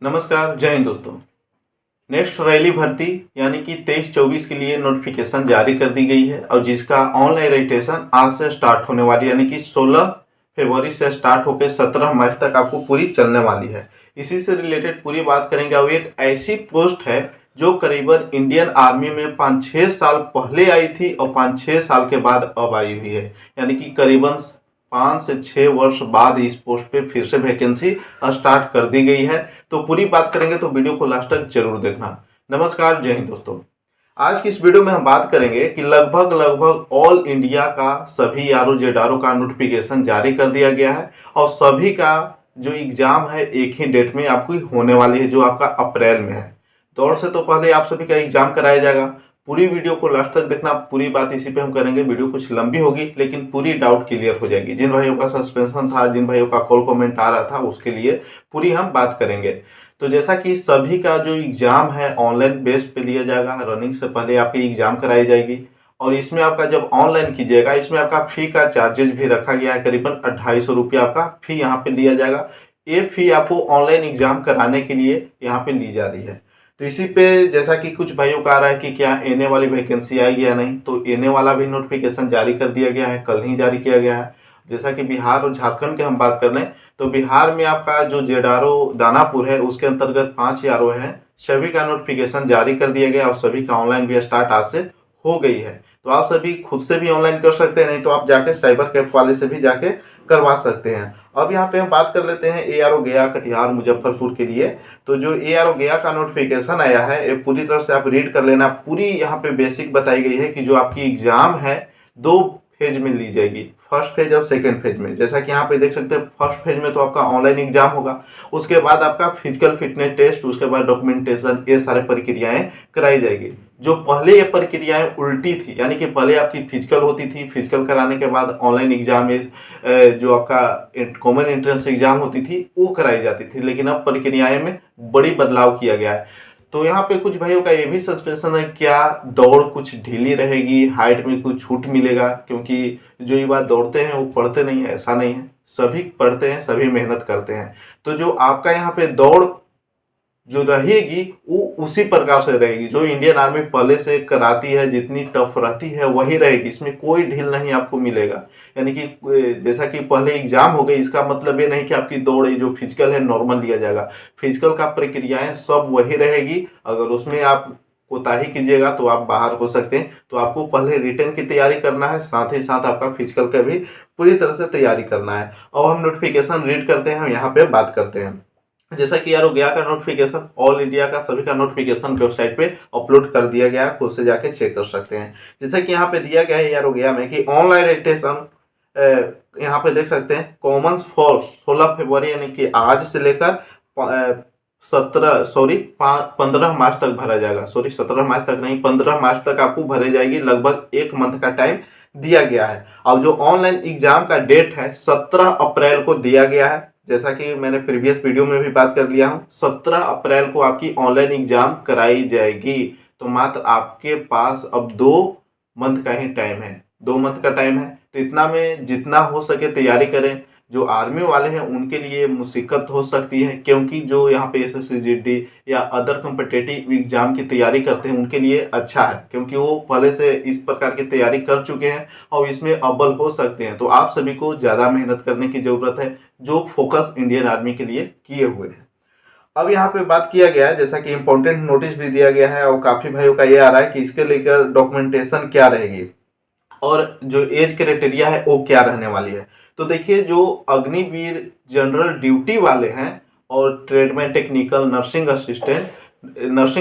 नमस्कार, जय हिंद दोस्तों। नेक्स्ट रैली भर्ती यानी कि 23-24 के लिए नोटिफिकेशन जारी कर दी गई है और जिसका ऑनलाइन रजिस्ट्रेशन आज से स्टार्ट होने वाली है, यानी कि 16 फरवरी से स्टार्ट होकर 17 मार्च तक आपको पूरी चलने वाली है। इसी से रिलेटेड पूरी बात करेंगे और एक ऐसी पोस्ट है जो करीबन इंडियन आर्मी में 5-6 साल पहले आई थी और 5-6 साल के बाद अब आई हुई है, यानी कि करीबन 5 से 6 वर्ष बाद इस पोस्ट पे फिर से वैकेंसी स्टार्ट कर दी गई है। तो पूरी बात करेंगे तो वीडियो को लास्ट तक जरूर देखना। नमस्कार, जय हिंद दोस्तों। आज की इस वीडियो में हम बात करेंगे कि लगभग ऑल इंडिया का सभी आरओ जेडआरओ का नोटिफिकेशन जारी कर दिया गया है और सभी का जो एग्जाम है एक ही डेट में आपको होने वाली है, जो आपका अप्रैल में है। दौड़ से तो पहले आप सभी का एग्जाम कराया जाएगा। पूरी वीडियो को लास्ट तक देखना, पूरी बात इसी पे हम करेंगे। वीडियो कुछ लंबी होगी लेकिन पूरी डाउट क्लियर हो जाएगी। जिन भाइयों का सस्पेंशन था, जिन भाइयों का कॉल कमेंट आ रहा था, उसके लिए पूरी हम बात करेंगे। तो जैसा कि सभी का जो एग्जाम है ऑनलाइन बेस पे लिया जाएगा, रनिंग से पहले आपकी एग्जाम कराई जाएगी और इसमें आपका जब ऑनलाइन कीजिएगा इसमें आपका फी का चार्जेस भी रखा गया है। करीबन 250 रुपया आपका फी यहाँ पे लिया जाएगा। ये फी आपको ऑनलाइन एग्जाम कराने के लिए यहाँ पे ली जा रही है। तो इसी पे जैसा कि कुछ भाइयों का आ रहा है कि क्या एने वाली वैकेंसी आएगी या नहीं, तो एने वाला भी नोटिफिकेशन जारी कर दिया गया है, कल ही जारी किया गया है। जैसा कि बिहार और झारखंड की हम बात कर लें तो बिहार में आपका जो जेडआरओ दानापुर है उसके अंतर्गत 5 आरओ है, सभी का नोटिफिकेशन जारी कर दिया गया और सभी का ऑनलाइन भी स्टार्ट आज से हो गई है। तो आप सभी खुद से भी ऑनलाइन कर सकते हैं, नहीं तो आप जाके साइबर कैफ वाले से भी जाके करवा सकते हैं। अब यहाँ पे हम बात कर लेते हैं एआरओ गया, कटिहार, मुजफ्फरपुर के लिए। तो जो एआरओ गया का नोटिफिकेशन आया है ये पूरी तरह से आप रीड कर लेना। पूरी यहाँ पे बेसिक बताई गई है कि जो आपकी एग्जाम है 2 फेज में ली जाएगी, फर्स्ट फेज और सेकंड फेज में। जैसा कि यहाँ पे देख सकते हैं फर्स्ट फेज में तो आपका ऑनलाइन एग्जाम होगा, उसके बाद आपका फिजिकल फिटनेस टेस्ट, उसके बाद डॉक्यूमेंटेशन, ये सारे प्रक्रियाएं कराई जाएगी। जो पहले ये प्रक्रियाएं उल्टी थी, यानी कि पहले आपकी फिजिकल होती थी, फिजिकल कराने के बाद ऑनलाइन एग्जाम जो आपका कॉमन एंट्रेंस एग्जाम होती थी वो कराई जाती थी, लेकिन अब प्रक्रियाएं में बड़ी बदलाव किया गया है। तो यहाँ पे कुछ भाइयों का ये भी सस्पेंशन है, क्या दौड़ कुछ ढीली रहेगी, हाइट में कुछ छूट मिलेगा, क्योंकि जो ये बात दौड़ते हैं वो पढ़ते नहीं है, ऐसा नहीं है। सभी पढ़ते हैं, सभी मेहनत करते हैं। तो जो आपका यहाँ पे दौड़ जो रहेगी वो उसी प्रकार से रहेगी जो इंडियन आर्मी पहले से कराती है, जितनी टफ रहती है वही रहेगी, इसमें कोई ढील नहीं आपको मिलेगा। यानी कि जैसा कि पहले एग्जाम हो गई, इसका मतलब ये नहीं कि आपकी दौड़ जो फिजिकल है नॉर्मल लिया जाएगा। फिजिकल का प्रक्रियाएं सब वही रहेगी। अगर उसमें आप कोताही कीजिएगा तो आप बाहर हो सकते हैं। तो आपको पहले रिटन की तैयारी करना है, साथ ही साथ आपका फिजिकल का भी पूरी तरह से तैयारी करना है। अब हम नोटिफिकेशन रीड करते हैं, यहाँ पे बात करते हैं। जैसा कि यार गया का नोटिफिकेशन, ऑल इंडिया का सभी का नोटिफिकेशन वेबसाइट पे अपलोड कर दिया गया है, खुद से जाके चेक कर सकते हैं। जैसा कि यहाँ पे दिया गया है यार गया में कि ऑनलाइन रजिस्ट्रेशन यहाँ पे देख सकते हैं कॉमन फॉर 16 फरवरी यानी कि आज से लेकर 15 मार्च तक भरा जाएगा। 17 मार्च तक नहीं, 15 मार्च तक आपको भरे जाएगी। लगभग 1 मंथ का टाइम दिया गया है। और जो ऑनलाइन एग्जाम का डेट है 17 अप्रैल को दिया गया है। जैसा कि मैंने प्रीवियस वीडियो में भी बात कर लिया हूँ, 17 अप्रैल को आपकी ऑनलाइन एग्जाम कराई जाएगी। तो मात्र आपके पास अब 2 मंथ का ही टाइम है, 2 मंथ का टाइम है। तो इतना में जितना हो सके तैयारी करें। जो आर्मी वाले हैं उनके लिए मुसीबत हो सकती है, क्योंकि जो यहाँ पे एसएससी जीडी या अदर कॉम्पिटिटिव एग्जाम की तैयारी करते हैं उनके लिए अच्छा है, क्योंकि वो पहले से इस प्रकार की तैयारी कर चुके हैं और इसमें अव्वल हो सकते हैं। तो आप सभी को ज़्यादा मेहनत करने की ज़रूरत है, जो फोकस इंडियन आर्मी के लिए किए हुए हैं। अब यहाँ पे बात किया गया है, जैसा कि इम्पोर्टेंट नोटिस भी दिया गया है और काफ़ी भाइयों का ये आ रहा है कि इसके लेकर डॉक्यूमेंटेशन क्या रहेगी और जो एज क्राइटेरिया है वो क्या रहने वाली है। तो देखिए, जो अग्निवीर जनरल ड्यूटी वाले हैं और ट्रेडमैन, टेक्निकल, नर्सिंग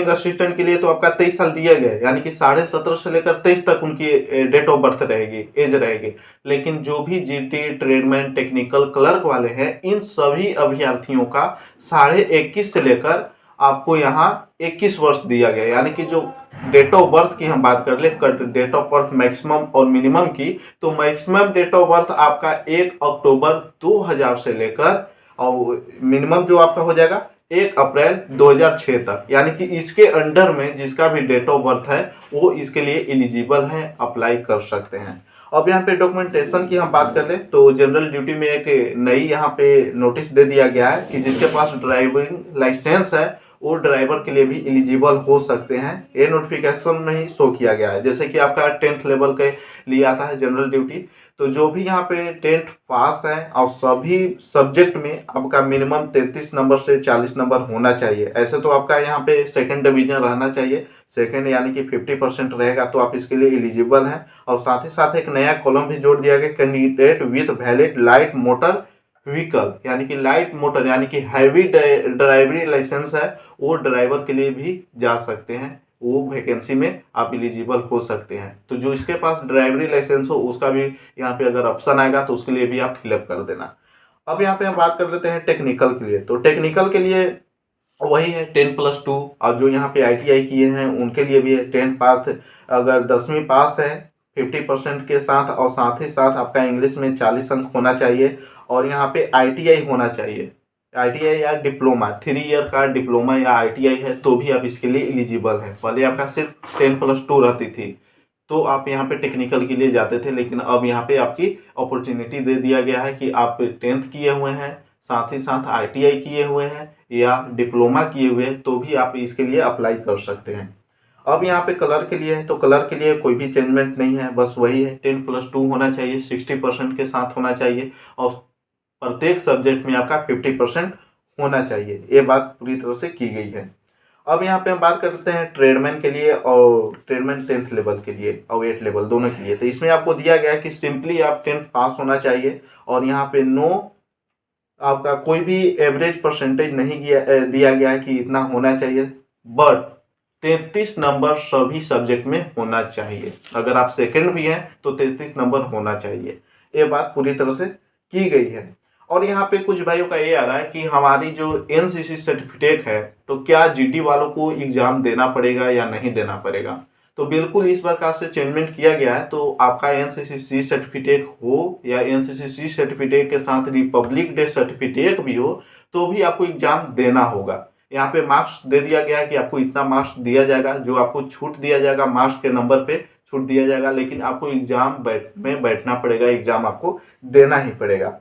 असिस्टेंट के लिए तो आपका 23 साल दिया गया है, यानी कि 17.5 से लेकर 23 तक उनकी डेट ऑफ बर्थ रहेगी, एज रहेगी। लेकिन जो भी जीटी, ट्रेडमैन, टेक्निकल, क्लर्क वाले हैं, इन सभी अभ्यर्थियों का 21.5 से लेकर आपको यहाँ 21 वर्ष दिया गया। यानी कि जो डेट ऑफ बर्थ की हम बात कर ले, डेट ऑफ बर्थ मैक्सिमम और मिनिमम की, तो मैक्सिमम डेट ऑफ बर्थ आपका 1 अक्टूबर 2000 से लेकर और मिनिमम जो आपका हो जाएगा 1 अप्रैल 2006 तक। यानी कि इसके अंडर में जिसका भी डेट ऑफ बर्थ है वो इसके लिए एलिजिबल है, अप्लाई कर सकते हैं। अब यहाँ पे डॉक्यूमेंटेशन की हम बात कर ले तो जनरल ड्यूटी में एक नई यहाँ पे नोटिस दे दिया गया है कि जिसके पास ड्राइविंग लाइसेंस है वो ड्राइवर के लिए भी एलिजिबल हो सकते हैं। ये नोटिफिकेशन में ही शो किया गया है। जैसे कि आपका 10th लेवल के लिए आता है जनरल ड्यूटी, तो जो भी यहाँ पे 10th पास है और सभी सब्जेक्ट में आपका मिनिमम 33 नंबर से 40 नंबर होना चाहिए। ऐसे तो आपका यहाँ पे सेकंड डिवीजन रहना चाहिए, सेकंड यानी कि 50% रहेगा तो आप इसके लिए एलिजिबल हैं। और साथ ही साथ एक नया कॉलम भी जोड़ दिया गया, candidate with valid light motor vehicle, यानी कि लाइट मोटर यानी कि हैवी ड्राइवरी लाइसेंस है वो ड्राइवर के लिए भी जा सकते हैं, वो वैकेंसी में आप एलिजिबल हो सकते हैं। तो जो इसके पास ड्राइवरी लाइसेंस हो उसका भी यहाँ पे अगर ऑप्शन आएगा तो उसके लिए भी आप फिलअप कर देना। अब यहाँ पे हम बात कर लेते हैं टेक्निकल के लिए। तो टेक्निकल के लिए वही है 10+2, और जो यहाँ पे ITI किए हैं उनके लिए भी है 10 पास, अगर 10वीं पास है 50% के साथ, और साथ ही साथ आपका इंग्लिश में 40 अंक होना चाहिए, और यहाँ पे ITI होना चाहिए। ITI या डिप्लोमा, 3 ईयर का डिप्लोमा या ITI है तो भी आप इसके लिए एलिजिबल है। पहले आपका सिर्फ 10+2 रहती थी तो आप यहाँ पे टेक्निकल के लिए जाते थे, लेकिन अब यहाँ पे आपकी अपॉर्चुनिटी दे दिया गया है कि आप 10th किए हुए हैं, साथ ही साथ ITI किए हुए हैं या डिप्लोमा किए हुए हैं तो भी आप इसके लिए अप्लाई कर सकते हैं। अब यहाँ पे कलर के लिए है तो कलर के लिए कोई भी चेंजमेंट नहीं है, बस वही है 10+2 होना चाहिए, 60% के साथ होना चाहिए, और प्रत्येक सब्जेक्ट में आपका 50% होना चाहिए। ये बात पूरी तरह से की गई है। अब यहाँ पे हम बात करते हैं ट्रेडमैन के लिए, और ट्रेडमैन 10th लेवल के लिए और 8th लेवल दोनों के लिए। तो इसमें आपको दिया गया है कि सिंपली आप 10th पास होना चाहिए, और यहाँ पे नो आपका कोई भी एवरेज परसेंटेज नहीं दिया गया है कि इतना होना चाहिए, बट 33 नंबर सभी सब्जेक्ट में होना चाहिए। अगर आप सेकंड भी हैं तो 33 नंबर होना चाहिए। ये बात पूरी तरह से की गई है। और यहाँ पे कुछ भाइयों का ये आ रहा है कि हमारी जो NCC सर्टिफिकेट है तो क्या GD वालों को एग्जाम देना पड़ेगा या नहीं देना पड़ेगा। तो बिल्कुल इस प्रकार से चेंजमेंट किया गया है। तो आपका NCC सर्टिफिकेट हो या NCC सर्टिफिकेट के साथ रिपब्लिक डे सर्टिफिकेट भी हो तो भी आपको एग्जाम देना होगा। यहाँ पे मार्क्स दे दिया गया है कि आपको इतना मार्क्स दिया जाएगा, जो आपको छूट दिया जाएगा मार्क्स के नंबर पे छूट दिया जाएगा, लेकिन आपको एग्जाम में बैठना पड़ेगा, एग्जाम आपको देना ही पड़ेगा।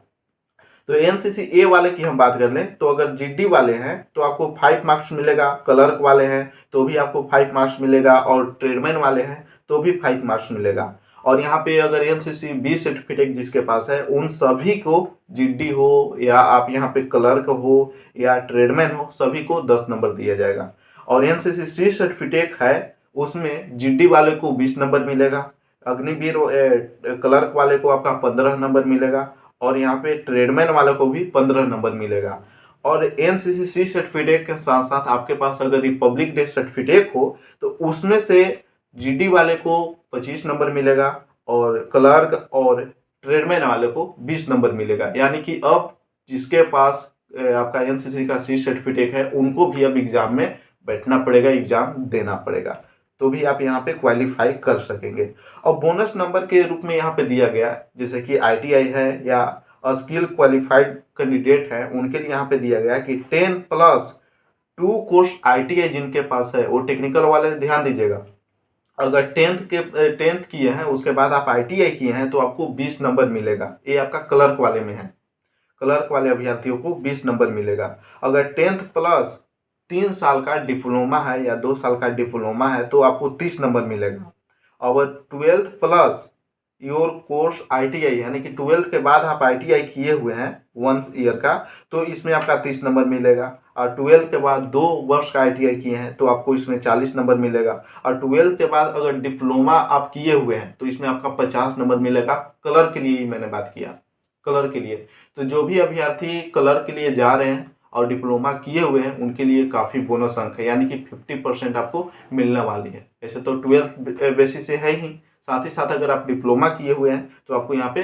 तो NCC A वाले की हम बात कर लें तो अगर GD वाले हैं तो आपको 5 मार्क्स मिलेगा, क्लर्क वाले हैं तो भी आपको 5 मार्क्स मिलेगा, और ट्रेडमैन वाले हैं तो भी 5 मार्क्स मिलेगा। और यहाँ पे अगर NCC B सर्टिफिकेट जिसके पास है उन सभी को, GD हो या आप यहाँ पे क्लर्क हो या ट्रेडमैन हो, सभी को 10 नंबर दिया जाएगा। और NCC C सर्टिफिकेट है उसमें GD वाले को 20 नंबर मिलेगा, अग्निवीर क्लर्क वाले को आपका 15 नंबर मिलेगा, और यहाँ पे ट्रेडमैन वाले को भी 15 नंबर मिलेगा। और NCC सर्टिफिकेट के साथ साथ आपके पास अगर रिपब्लिक डे सर्टिफिकेट हो तो उसमें से GD वाले को 25 नंबर मिलेगा, और क्लर्क और ट्रेडमैन वाले को 20 नंबर मिलेगा। यानी कि अब जिसके पास आपका NCC का C सर्टिफिकेट है उनको भी अब एग्जाम में बैठना पड़ेगा, एग्जाम देना पड़ेगा, तो भी आप यहाँ पे क्वालिफाई कर सकेंगे। और बोनस नंबर के रूप में यहाँ पे दिया गया, जैसे कि ITI है या स्किल क्वालिफाइड कैंडिडेट है उनके लिए यहाँ पे दिया गया कि 10+2 कोर्स ITI जिनके पास है वो टेक्निकल वाले ध्यान दीजिएगा, अगर 10th किए हैं उसके बाद आप ITI किए हैं तो आपको 20 नंबर मिलेगा। ये आपका क्लर्क वाले में है, क्लर्क वाले अभ्यर्थियों को 20 नंबर मिलेगा। अगर 10th+ 3 साल का डिप्लोमा है या 2 साल का डिप्लोमा है तो आपको 30 नंबर मिलेगा। और 12th+ योर कोर्स ITI यानी कि 12th के बाद आप ITI किए हुए हैं 1 ईयर का तो इसमें आपका 30 नंबर मिलेगा। और 12th के बाद 2 वर्ष का ITI किए हैं तो आपको इसमें 40 नंबर मिलेगा। और 12th के बाद अगर डिप्लोमा आप किए हुए हैं तो इसमें आपका 50 नंबर मिलेगा। कलर के लिए ही मैंने बात किया, कलर के लिए। तो जो भी अभ्यर्थी कलर के लिए जा रहे हैं और डिप्लोमा किए हुए हैं उनके लिए काफ़ी बोनस अंक है, यानी कि 50% आपको मिलने वाली है। ऐसे तो 12th बेसिस से है ही, साथ ही साथ अगर आप डिप्लोमा किए हुए हैं तो आपको यहाँ पे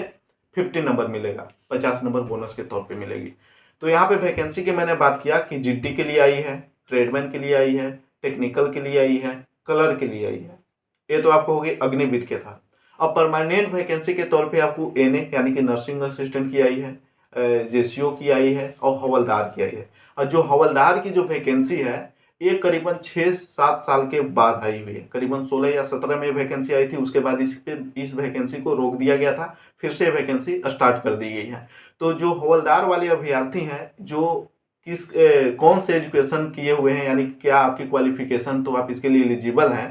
50 नंबर मिलेगा, 50 नंबर बोनस के तौर पे मिलेगी। तो यहाँ पे वैकेंसी की मैंने बात किया कि GD के लिए आई है, ट्रेडमैन के लिए आई है, टेक्निकल के लिए आई है, कलर के लिए आई है। ये तो आपको हो गई अग्निवीर के था। अब परमानेंट वैकेंसी के तौर पे आपको NA यानी कि नर्सिंग असिस्टेंट की आई है, JCO की आई है और हवलदार की आई है। और जो हवलदार की जो वैकेंसी है ये करीबन 6-7 साल के बाद आई हुई है। करीबन 16 या 17 में वैकेंसी आई थी, उसके बाद इस वैकेंसी को रोक दिया गया था, फिर से वैकेंसी स्टार्ट कर दी गई है। तो जो हवलदार वाले अभ्यर्थी हैं, जो कौन से एजुकेशन किए हुए हैं, यानी क्या आपकी क्वालिफिकेशन, तो आप इसके लिए एलिजिबल हैं।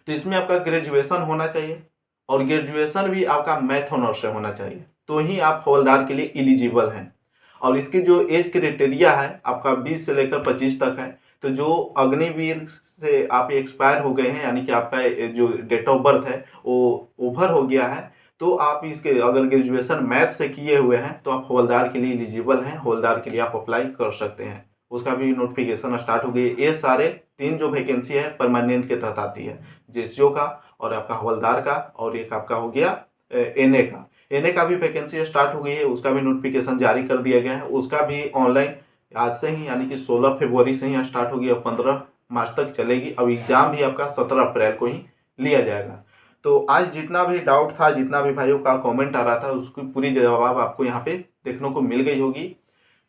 तो इसमें आपका ग्रेजुएशन होना चाहिए, और ग्रेजुएशन भी आपका मैथ ऑनर्स से होना चाहिए, तो ही आप हवलदार के लिए एलिजिबल हैं। और इसकी जो एज क्राइटेरिया है आपका 20 से लेकर 25 तक है। तो जो अग्निवीर से आप एक्सपायर हो गए हैं, यानी कि आपका जो डेट ऑफ बर्थ है वो ओवर हो गया है, तो आप इसके अगर ग्रेजुएशन मैथ से किए हुए हैं तो आप हवलदार के लिए एलिजिबल हैं, हवलदार के लिए आप अप्लाई कर सकते हैं। उसका भी नोटिफिकेशन स्टार्ट हो गई है। ये सारे 3 जो वैकेंसी है परमानेंट के तहत आती है, जेसीओ का और आपका हवलदार का, और एक आपका हो गया एनए का। एनए का भी वैकेंसी स्टार्ट हो गई है, उसका भी नोटिफिकेशन जारी कर दिया गया है। उसका भी ऑनलाइन आज से ही, यानी कि 16 फरवरी से ही स्टार्ट होगी और 15 मार्च तक चलेगी। अब एग्जाम भी आपका 17 अप्रैल को ही लिया जाएगा। तो आज जितना भी डाउट था, जितना भी भाइयों का कमेंट आ रहा था, उसकी पूरी जवाब आपको यहाँ पे देखने को मिल गई होगी।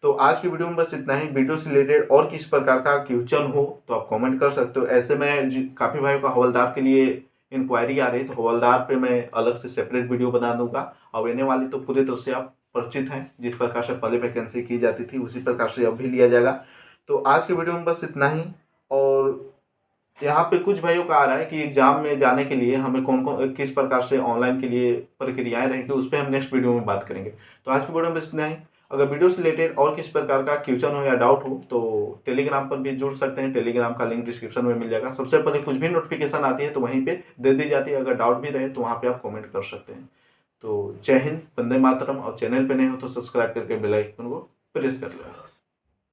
तो आज की वीडियो में बस इतना ही। वीडियो से रिलेटेड और किस प्रकार का क्वेश्चन हो तो आप कमेंट कर सकते हो। ऐसे में काफ़ी भाइयों का हवलदार के लिए इंक्वायरी आ रही है, तो हवलदार पे मैं अलग से सेपरेट वीडियो बना दूंगा। और एनए वाली तो पूरी तरह से आप परिचित हैं, जिस प्रकार से पहले वैकेंसी की जाती थी उसी प्रकार से अब भी लिया जाएगा। तो आज की वीडियो में बस इतना ही। और यहाँ पे कुछ भाइयों का आ रहा है कि एग्जाम में जाने के लिए हमें कौन कौन किस प्रकार से ऑनलाइन के लिए प्रक्रियाएं रहेंगी, उस पर हम नेक्स्ट वीडियो में बात करेंगे। तो आज की वीडियो में बस इतना ही। अगर वीडियो से रिलेटेड और किस प्रकार का क्वेश्चन हो या डाउट हो तो टेलीग्राम पर भी जुड़ सकते हैं। टेलीग्राम का लिंक डिस्क्रिप्शन में मिल जाएगा। सबसे पहले कुछ भी नोटिफिकेशन आती है तो वहीं पे दे दी जाती है। अगर डाउट भी रहे तो वहाँ पे आप कमेंट कर सकते हैं। तो जय हिंद, वंदे मातरम। और चैनल पे नए हो तो सब्सक्राइब करके बेल आइकन को प्रेस कर लो।